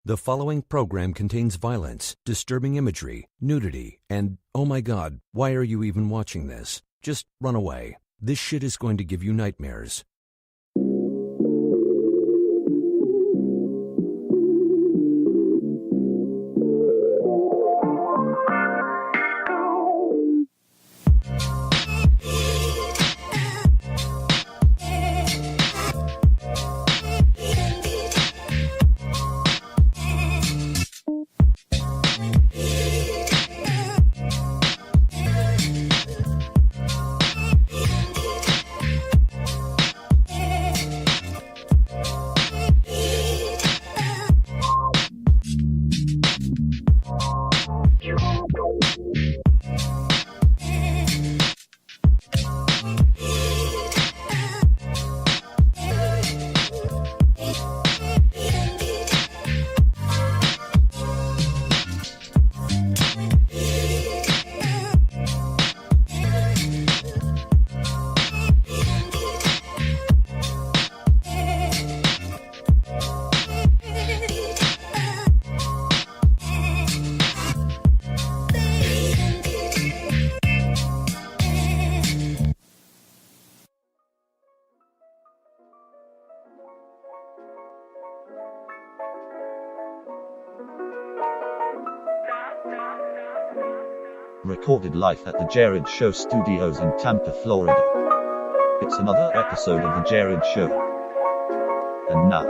The following program contains violence, disturbing imagery, nudity, and, oh my God, why are you even watching this? Just run away. This shit is going to give you nightmares. Recorded live at the Jerrad Show studios in Tampa, Florida. It's another episode of the Jerrad Show. And now,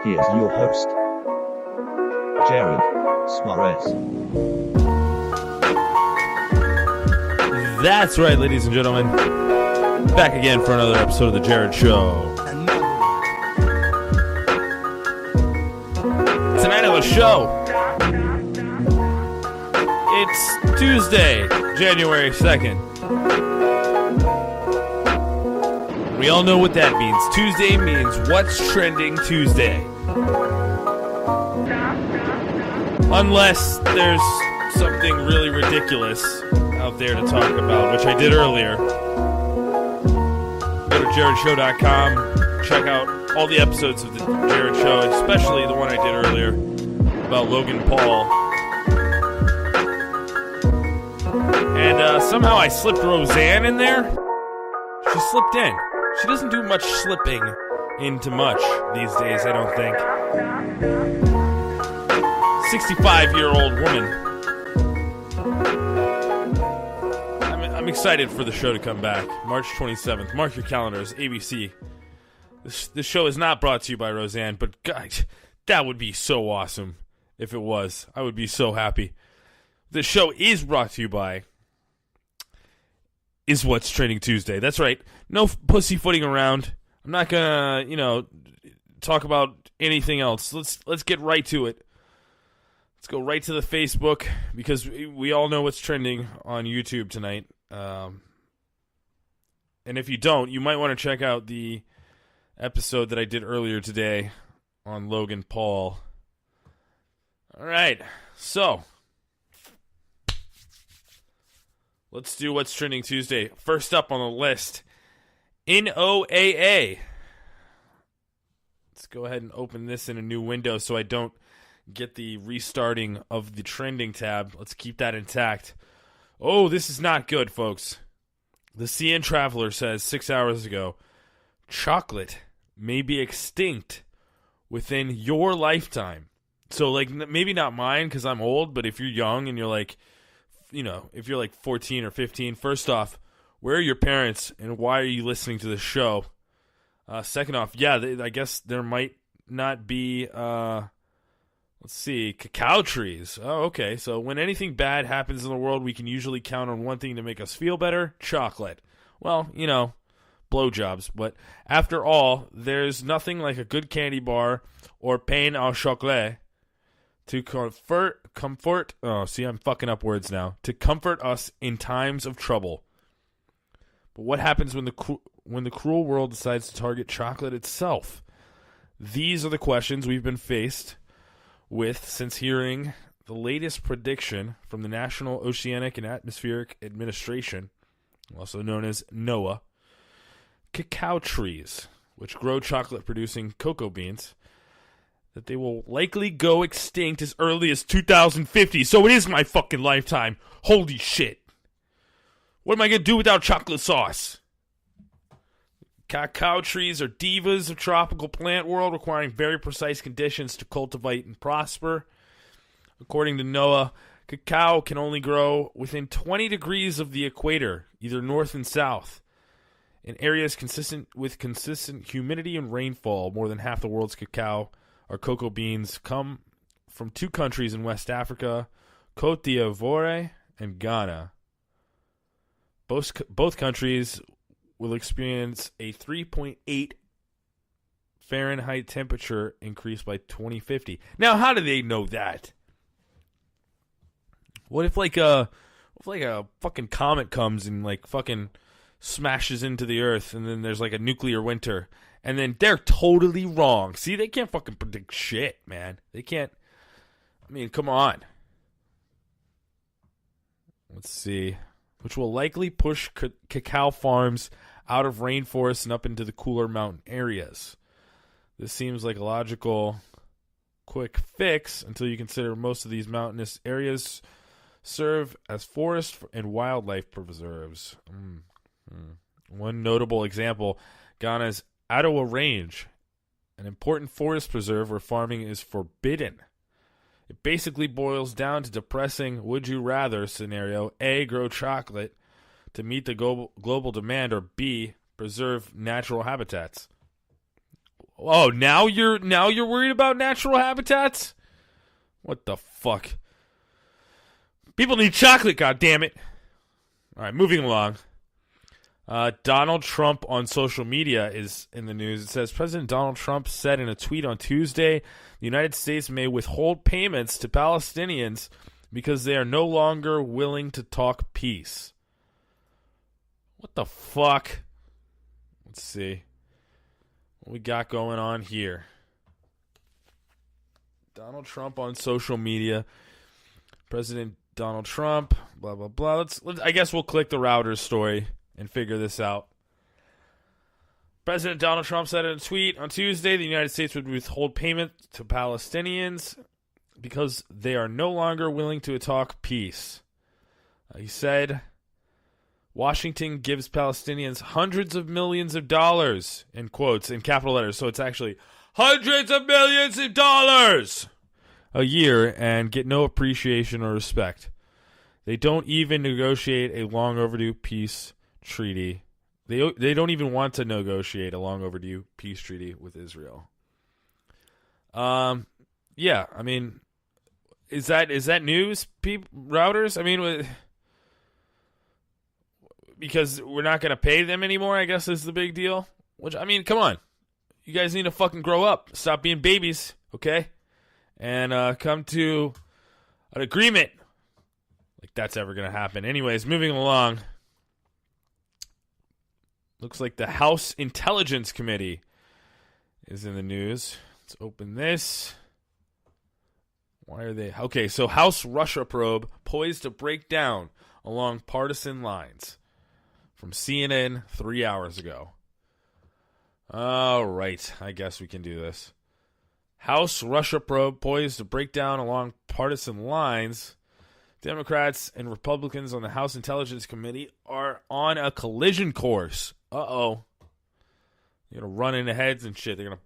here's your host, Jerrad Suarez. That's right, ladies and gentlemen. Back again for another episode of the Jerrad Show. Tonight on the show, it's Tuesday, January 2nd. We all know what that means. Tuesday means What's Trending Tuesday. Unless there's something really ridiculous out there to talk about, which I did earlier. Go to JerradShow.com, check out all the episodes of the Jerrad Show, especially the one I did earlier about Logan Paul. And somehow I slipped Roseanne in there. She slipped in. She doesn't do much slipping into much these days, I don't think. 65-year-old woman. I'm excited for the show to come back. March 27th. Mark your calendars. ABC. This show is not brought to you by Roseanne, but God, that would be so awesome if it was. I would be so happy. The show is brought to you by Is What's Trending Tuesday. That's right. No pussyfooting around. I'm not gonna, talk about anything else. Let's get right to it. Let's go right to the Facebook, because we all know what's trending on YouTube tonight. And if you don't, you might want to check out the episode that I did earlier today on Logan Paul. All right, so let's do What's Trending Tuesday. First up on the list, NOAA. Let's go ahead and open this in a new window so I don't get the restarting of the trending tab. Let's keep that intact. Oh, this is not good, folks. The CN Traveler says 6 hours ago, chocolate may be extinct within your lifetime. So, maybe not mine because I'm old, but if you're young and you're if you're 14 or 15, first off, where are your parents and why are you listening to this show? Second off, I guess there might not be, let's see, cacao trees. Oh, okay. So when anything bad happens in the world, we can usually count on one thing to make us feel better: chocolate. Well, blowjobs. But after all, there's nothing like a good candy bar or pain au chocolat to comfort. Oh, see, I'm fucking up words now. To comfort us in times of trouble. But what happens when the cruel world decides to target chocolate itself? These are the questions we've been faced with since hearing the latest prediction from the National Oceanic and Atmospheric Administration, also known as NOAA. Cacao trees, which grow chocolate-producing cocoa beans, that they will likely go extinct as early as 2050. So it is my fucking lifetime. Holy shit. What am I going to do without chocolate sauce? Cacao trees are divas of tropical plant world, requiring very precise conditions to cultivate and prosper. According to NOAA, cacao can only grow within 20 degrees of the equator, either north and south. In areas with consistent humidity and rainfall, more than half the world's cacao or cocoa beans come from two countries in West Africa, Côte d'Ivoire and Ghana. Both countries will experience a 3.8 Fahrenheit temperature increase by 2050. Now, how do they know that? What if like a fucking comet comes and like fucking smashes into the earth, and then there's like a nuclear winter, and then they're totally wrong. See, they can't fucking predict shit, man. They can't. I mean, come on. Let's see. Which will likely push cacao farms out of rainforests and up into the cooler mountain areas. This seems like a logical, quick fix until you consider most of these mountainous areas serve as forest and wildlife preserves. One notable example, Ghana's Adowa Range, an important forest preserve where farming is forbidden. It basically boils down to depressing would you rather scenario: A, grow chocolate to meet the global demand, or B, preserve natural habitats. Oh, now you're worried about natural habitats? What the fuck? People need chocolate, goddammit. All right, moving along. Donald Trump on social media is in the news. It says President Donald Trump said in a tweet on Tuesday, the United States may withhold payments to Palestinians because they are no longer willing to talk peace. What the fuck? Let's see what we got going on here. Donald Trump on social media. President Donald Trump, blah, blah, blah. Let's I guess we'll click the Reuters story and figure this out. President Donald Trump said in a tweet on Tuesday the United States would withhold payment to Palestinians because they are no longer willing to talk peace. He said, Washington gives Palestinians hundreds of millions of dollars, in quotes, in capital letters, so it's actually hundreds of millions of dollars a year, and get no appreciation or respect. They don't even negotiate a long overdue peace treaty. They don't even want to negotiate a long overdue peace treaty with Israel. Yeah, I mean, is that news, Reuters? I mean, because we're not going to pay them anymore, I guess is the big deal. Which, I mean, come on. You guys need to fucking grow up. Stop being babies, okay? And come to an agreement. Like that's ever going to happen. Anyways, moving along. Looks like the House Intelligence Committee is in the news. Let's open this. Why are they? Okay, so House Russia probe poised to break down along partisan lines. From CNN 3 hours ago. All right, I guess we can do this. House Russia probe poised to break down along partisan lines. Democrats and Republicans on the House Intelligence Committee are on a collision course. Uh-oh. They're going to run into heads and shit. They're going to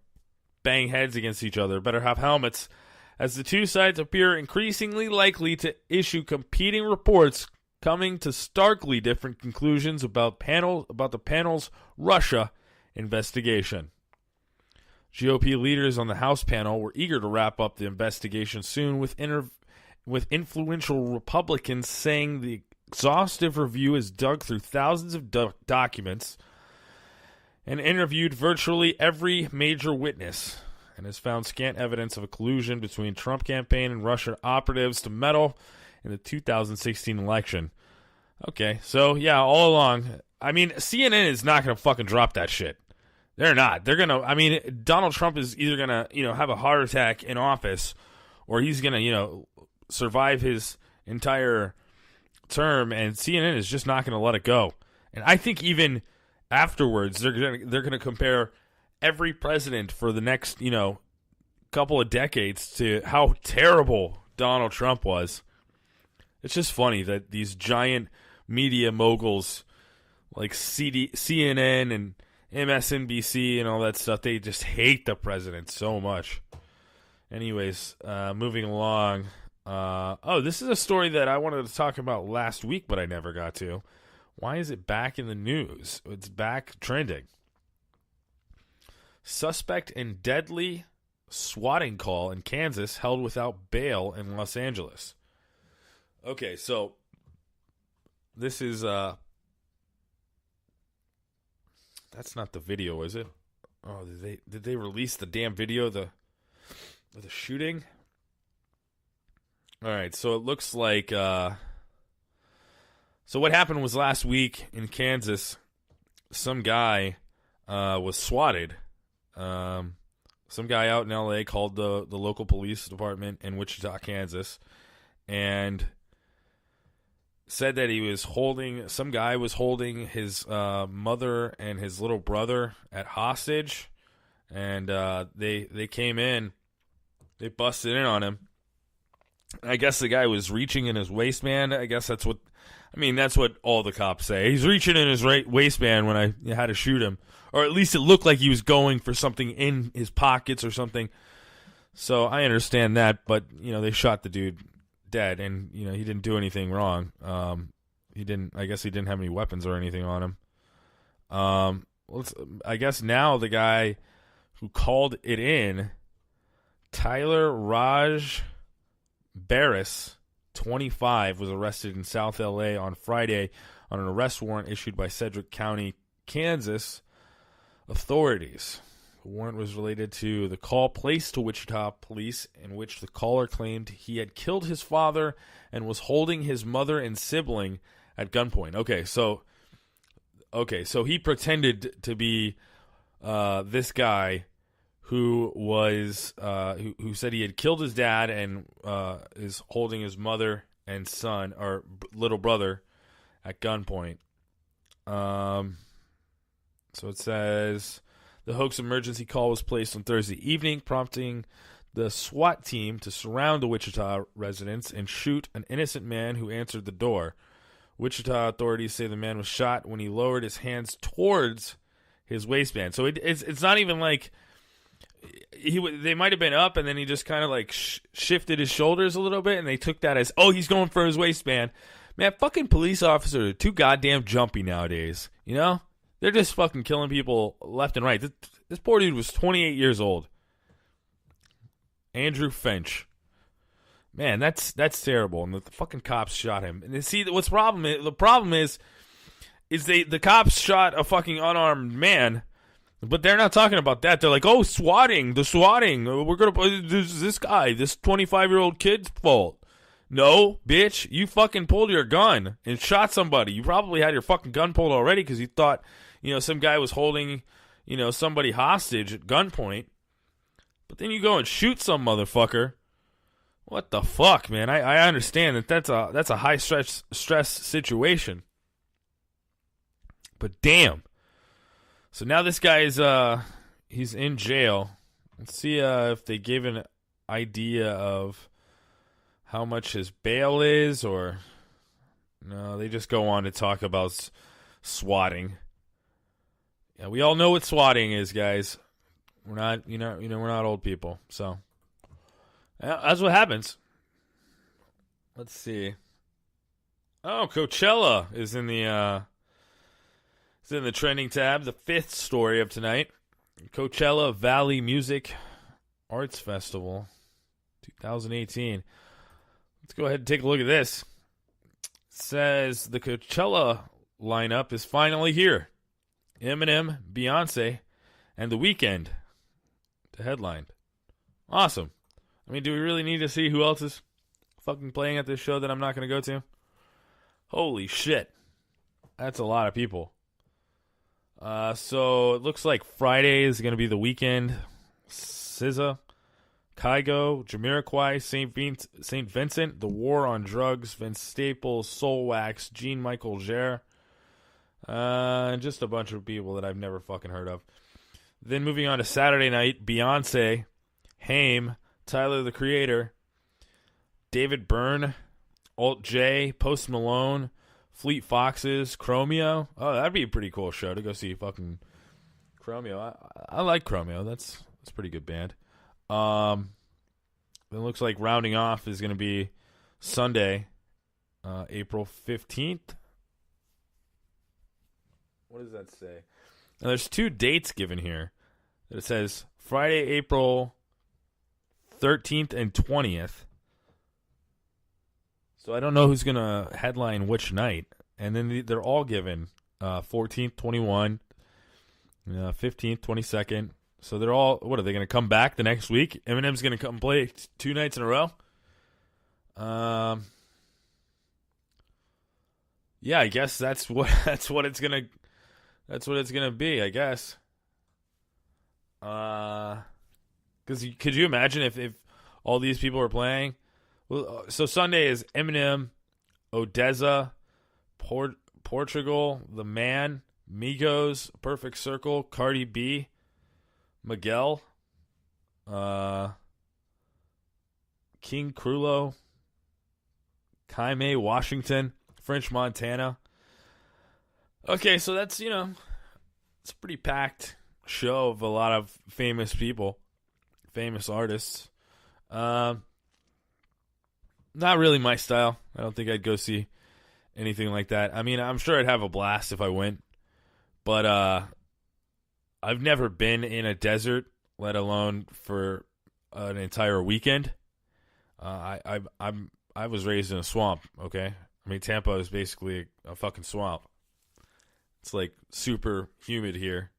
bang heads against each other. Better have helmets. As the two sides appear increasingly likely to issue competing reports coming to starkly different conclusions about the panel's Russia investigation. GOP leaders on the House panel were eager to wrap up the investigation soon, with influential Republicans saying the exhaustive review has dug through thousands of documents and interviewed virtually every major witness and has found scant evidence of a collusion between Trump campaign and Russian operatives to meddle in the 2016 election. Okay, so yeah, all along, I mean, CNN is not going to fucking drop that shit. They're not. They're going to, I mean, Donald Trump is either going to, have a heart attack in office, or he's going to, survive his entire term, and CNN is just not going to let it go. And I think even afterwards, they're going to compare every president for the next, couple of decades to how terrible Donald Trump was. It's just funny that these giant media moguls like CNN and MSNBC and all that stuff, they just hate the president so much. Anyways, moving along. This is a story that I wanted to talk about last week, but I never got to. Why is it back in the news? It's back trending. Suspect in deadly swatting call in Kansas held without bail in Los Angeles. Okay, so this is that's not the video, is it? Oh, did they release the damn video of the shooting? All right, so it looks like so what happened was last week in Kansas, some guy was swatted. Some guy out in LA called the local police department in Wichita, Kansas, and said that some guy was holding his mother and his little brother at hostage, and they came in, they busted in on him. I guess the guy was reaching in his waistband. I guess that's what all the cops say. He's reaching in his waistband when I had to shoot him. Or at least it looked like he was going for something in his pockets or something. So I understand that, but, they shot the dude dead, and, he didn't do anything wrong. I guess he didn't have any weapons or anything on him. I guess now the guy who called it in, Tyler Raj Barris, 25, was arrested in South LA on Friday on an arrest warrant issued by Sedgwick County, Kansas authorities. The warrant was related to the call placed to Wichita police in which the caller claimed he had killed his father and was holding his mother and sibling at gunpoint. Okay, so he pretended to be this guy who was who said he had killed his dad and is holding his mother and son or little brother at gunpoint. So it says the hoax emergency call was placed on Thursday evening, prompting the SWAT team to surround the Wichita residence and shoot an innocent man who answered the door. Wichita authorities say the man was shot when he lowered his hands towards his waistband. So it's not even like they might have been up and then he just kind of like shifted his shoulders a little bit, and they took that as, oh, he's going for his waistband. Man, fucking police officers are too goddamn jumpy nowadays, They're just fucking killing people left and right. This poor dude was 28 years old. Andrew Finch. Man, that's terrible. And the fucking cops shot him. And see, the problem is the cops shot a fucking unarmed man, but they're not talking about that. They're like, oh, swatting. We're gonna this guy, this 25-year-old kid's fault. No, bitch, you fucking pulled your gun and shot somebody. You probably had your fucking gun pulled already because you thought, some guy was holding, somebody hostage at gunpoint. But then you go and shoot some motherfucker. What the fuck, man? I understand that's a high stress situation. But damn. So now this guy is he's in jail. Let's see if they gave an idea of how much his bail is, or no, they just go on to talk about swatting. Yeah, we all know what swatting is, guys. We're not, we're not old people, so that's what happens. Let's see. Oh, Coachella is in the trending tab. The fifth story of tonight: Coachella Valley Music Arts Festival, 2018. Let's go ahead and take a look at this. It says the Coachella lineup is finally here. Eminem, Beyonce, and The Weeknd to headline. Awesome. I mean, do we really need to see who else is fucking playing at this show that I'm not going to go to? Holy shit. That's a lot of people. So it looks like Friday is going to be The Weeknd, SZA, Kygo, Jamiroquai, St. Vincent, The War on Drugs, Vince Staples, Soulwax, Jean-Michael Jarre, and just a bunch of people that I've never fucking heard of. Then moving on to Saturday night, Beyonce Haim, Tyler the Creator, David Byrne, Alt J, Post Malone, Fleet Foxes, Chromeo. Oh, that'd be a pretty cool show to go see fucking Chromeo. I like Chromeo. That's a pretty good band. It looks like rounding off is going to be Sunday, April 15th. What does that say? Now, there's 2 dates given here. It says Friday, April 13th and 20th. So I don't know who's going to headline which night. And then they're all given 14th, 21, 15th, 22nd. So they're all, what, are they going to come back the next week? Eminem's going to come play 2 nights in a row? Yeah, I guess that's what it's going to be, I guess. Because could you imagine if all these people were playing? Well, so Sunday is Eminem, Odessa, Portugal, The Man, Migos, Perfect Circle, Cardi B, Miguel, King Crulo, Kaime Washington, French Montana. Okay, so that's, it's a pretty packed show of a lot of famous people, famous artists. Not really my style. I don't think I'd go see anything like that. I mean, I'm sure I'd have a blast if I went, but I've never been in a desert, let alone for an entire weekend. I was raised in a swamp. Okay, I mean Tampa is basically a fucking swamp. It's like super humid here.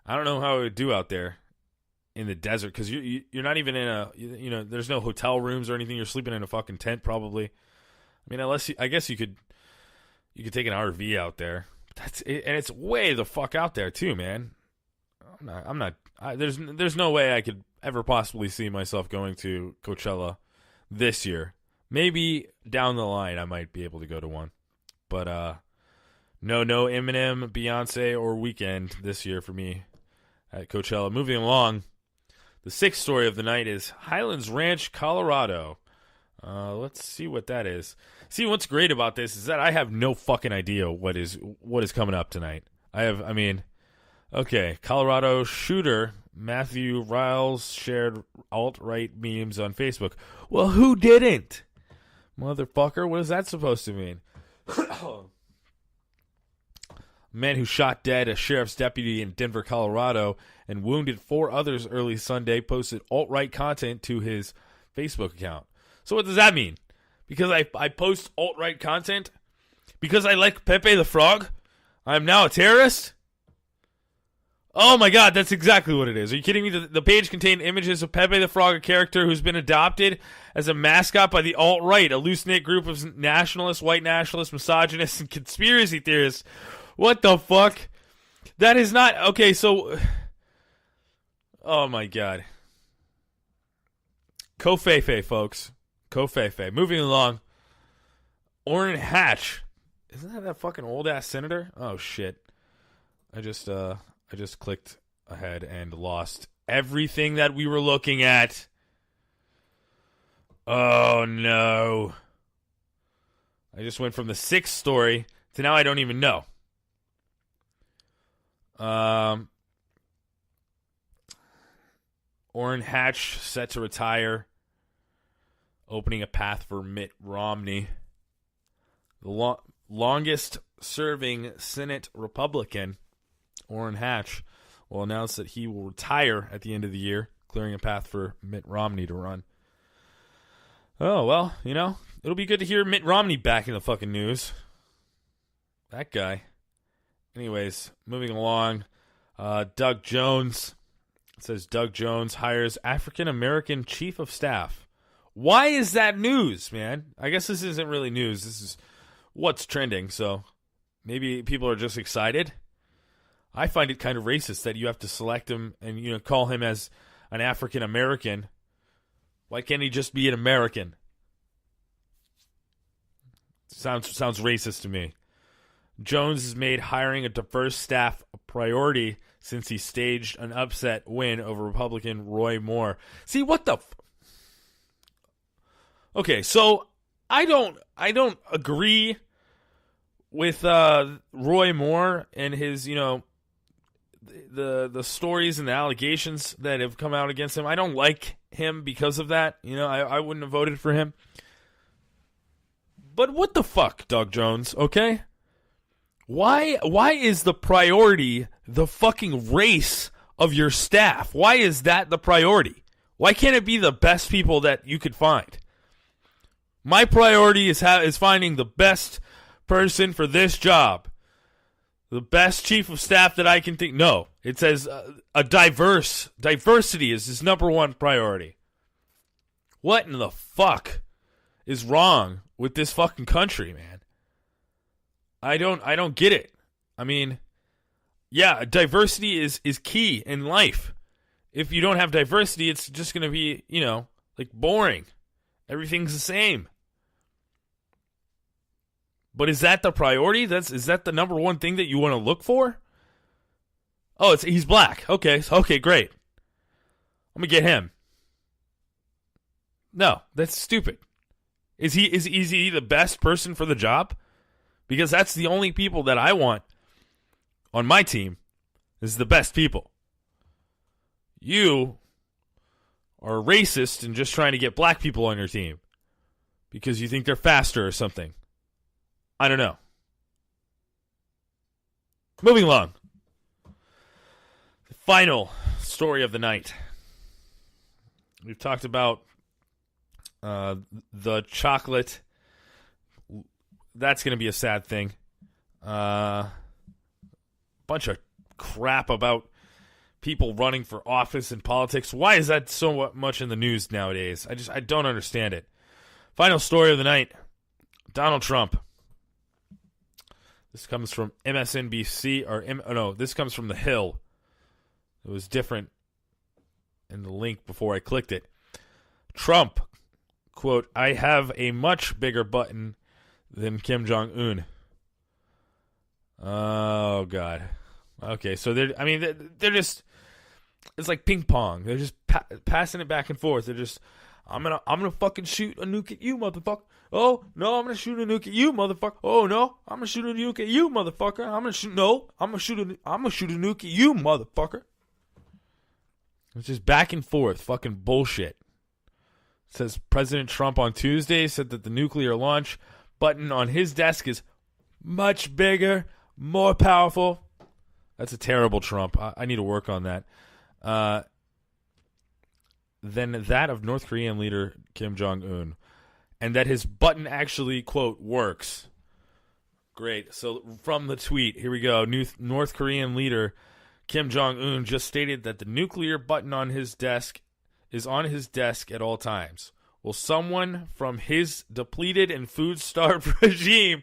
I don't know how I would do out there in the desert because you're not even in a there's no hotel rooms or anything. You're sleeping in a fucking tent probably. I mean, I guess you could take an RV out there. That's it, and it's way the fuck out there too, man. There's no way I could ever possibly see myself going to Coachella this year. Maybe down the line I might be able to go to one, but no Eminem, Beyonce, or Weeknd this year for me at Coachella. Moving along, the 6th story of the night is Highlands Ranch, Colorado. Let's see what that is. See, what's great about this is that I have no fucking idea what is coming up tonight. Okay, Colorado shooter Matthew Riles shared alt-right memes on Facebook. Well, who didn't? Motherfucker, what is that supposed to mean? Man who shot dead a sheriff's deputy in Denver, Colorado, and wounded 4 others early Sunday posted alt-right content to his Facebook account. So what does that mean? Because I post alt-right content? Because I like Pepe the Frog? I'm now a terrorist? Oh my god, that's exactly what it is. Are you kidding me? The page contained images of Pepe the Frog, a character who's been adopted as a mascot by the alt-right, a loose-knit group of nationalists, white nationalists, misogynists, and conspiracy theorists. What the fuck? That is not... Okay, so... Oh my god. Kofefe, folks. Kofefe. Moving along. Orrin Hatch. Isn't that fucking old-ass senator? Oh, shit. I just clicked ahead and lost everything that we were looking at. Oh, no. I just went from the 6th story to now I don't even know. Orrin Hatch set to retire, opening a path for Mitt Romney. The longest-serving Senate Republican, Orrin Hatch, will announce that he will retire at the end of the year, clearing a path for Mitt Romney to run. Oh, well, it'll be good to hear Mitt Romney back in the fucking news. That guy. Anyways, moving along, Doug Jones. It says Doug Jones hires African-American chief of staff. Why is that news, man? I guess this isn't really news. This is what's trending, so maybe people are just excited. I find it kind of racist that you have to select him and call him as an African-American. Why can't he just be an American? Sounds racist to me. Jones has made hiring a diverse staff a priority since he staged an upset win over Republican Roy Moore. See, what the Okay, so I don't agree with Roy Moore and his, the stories and the allegations that have come out against him. I don't like him because of that. I wouldn't have voted for him. But what the fuck, Doug Jones, okay? Why is the priority the fucking race of your staff? Why is that the priority? Why can't it be the best people that you could find? My priority is finding the best person for this job. The best chief of staff that I can think. No, it says diversity is his number one priority. What in the fuck is wrong with this fucking country, man? I don't get it. I mean, yeah, diversity is key in life. If you don't have diversity, it's just going to be, like boring. Everything's the same. But is that the priority? Is that the number one thing that you want to look for? Oh, he's black. Okay, great. I'm going to get him. No, that's stupid. Is he the best person for the job? Because that's the only people that I want on my team is the best people. You are a racist and just trying to get black people on your team because you think they're faster or something. I don't know. Moving along. The final story of the night. We've talked about the chocolate. That's going to be a sad thing. Bunch of crap about people running for office in politics. Why is that so much in the news nowadays? I don't understand it. Final story of the night. Donald Trump. This comes from MSNBC, this comes from The Hill. It was different in the link before I clicked it. Trump, quote, I have a much bigger button than Kim Jong-un. Oh, God. Okay, so they're just, it's like ping pong. They're just passing it back and forth. They're just, I'm gonna fucking shoot a nuke at you, motherfucker. Oh, no, I'm gonna shoot a nuke at you, motherfucker. Oh, no, I'm gonna shoot a nuke at you, motherfucker. I'm gonna shoot a nuke at you, motherfucker. It's just back and forth, fucking bullshit. It says President Trump on Tuesday said that the nuclear launch button on his desk is much bigger, more powerful. That's a terrible Trump. I need to work on that. Than that of North Korean leader Kim Jong-un. And that his button actually, quote, works. Great. So from the tweet, here we go. North Korean leader Kim Jong-un just stated that the nuclear button on his desk is on his desk at all times. Will someone from his depleted and food-starved regime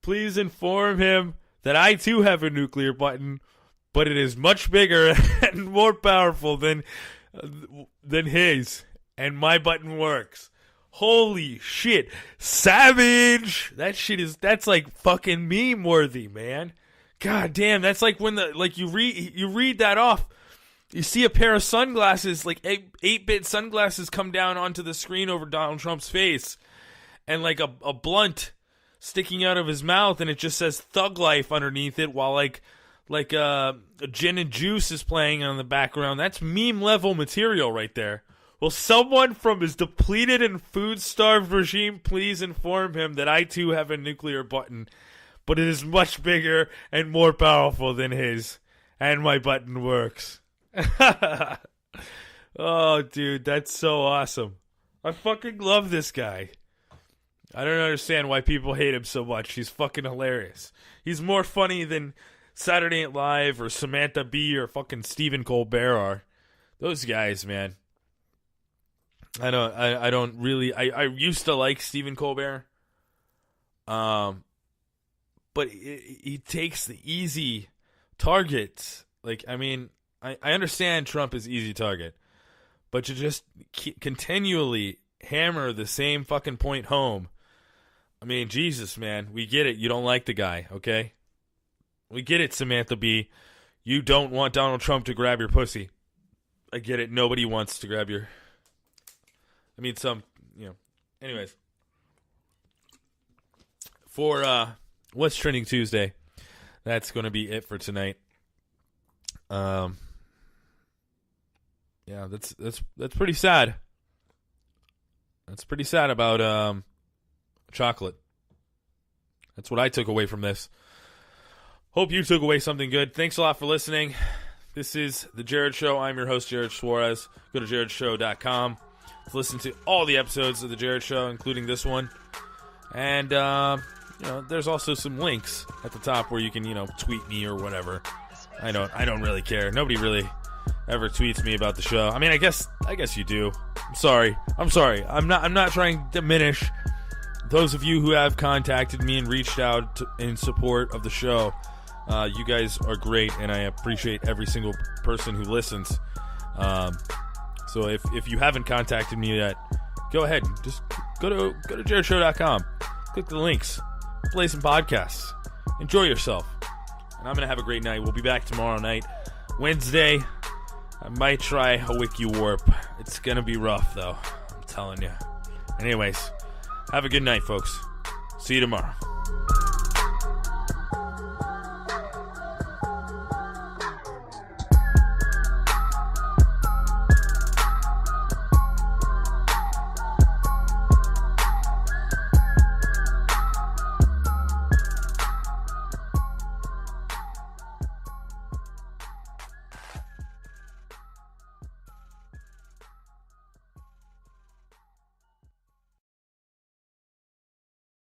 please inform him that I too have a nuclear button, but it is much bigger and more powerful than his, and my button works. Holy shit. Savage! That's like fucking meme worthy, man. God damn, that's like when you read that off. You see a pair of sunglasses, like 8-bit sunglasses come down onto the screen over Donald Trump's face, and like a blunt sticking out of his mouth, and it just says Thug Life underneath it, while like a gin and juice is playing on the background. That's meme level material right there. Will someone from his depleted and food-starved regime please inform him that I too have a nuclear button, but it is much bigger and more powerful than his, and my button works. Oh, dude, that's so awesome. I fucking love this guy. I don't understand why people hate him so much. He's fucking hilarious. He's more funny than Saturday Night Live or Samantha Bee or fucking Stephen Colbert are. Those guys, man. I used to like Stephen Colbert. But he takes the easy targets. Like, I mean, I understand Trump is easy target, but to just continually hammer the same fucking point home, I mean, Jesus, man. We get it. You don't like the guy, okay? We get it, Samantha Bee. You don't want Donald Trump to grab your pussy. I get it. Nobody wants to grab your... I mean, Anyways. For What's Trending Tuesday, that's going to be it for tonight. Yeah, that's pretty sad. That's pretty sad about chocolate. That's what I took away from this. Hope you took away something good. Thanks a lot for listening. This is The Jerrad Show. I'm your host, Jerrad Suarez. Go to jerradshow.com to listen to all the episodes of The Jerrad Show, including this one. And, there's also some links at the top where you can, tweet me or whatever. I don't really care. Nobody really ever tweets me about the show. I mean, I guess you do. I'm sorry. I'm not trying to diminish those of you who have contacted me and reached out in support of the show. You guys are great, and I appreciate every single person who listens. So if you haven't contacted me yet, go ahead. Just go to jerradshow.com. Click the links. Play some podcasts. Enjoy yourself. And I'm going to have a great night. We'll be back tomorrow night. Wednesday, I might try a wiki warp. It's going to be rough, though. I'm telling you. Anyways, have a good night, folks. See you tomorrow.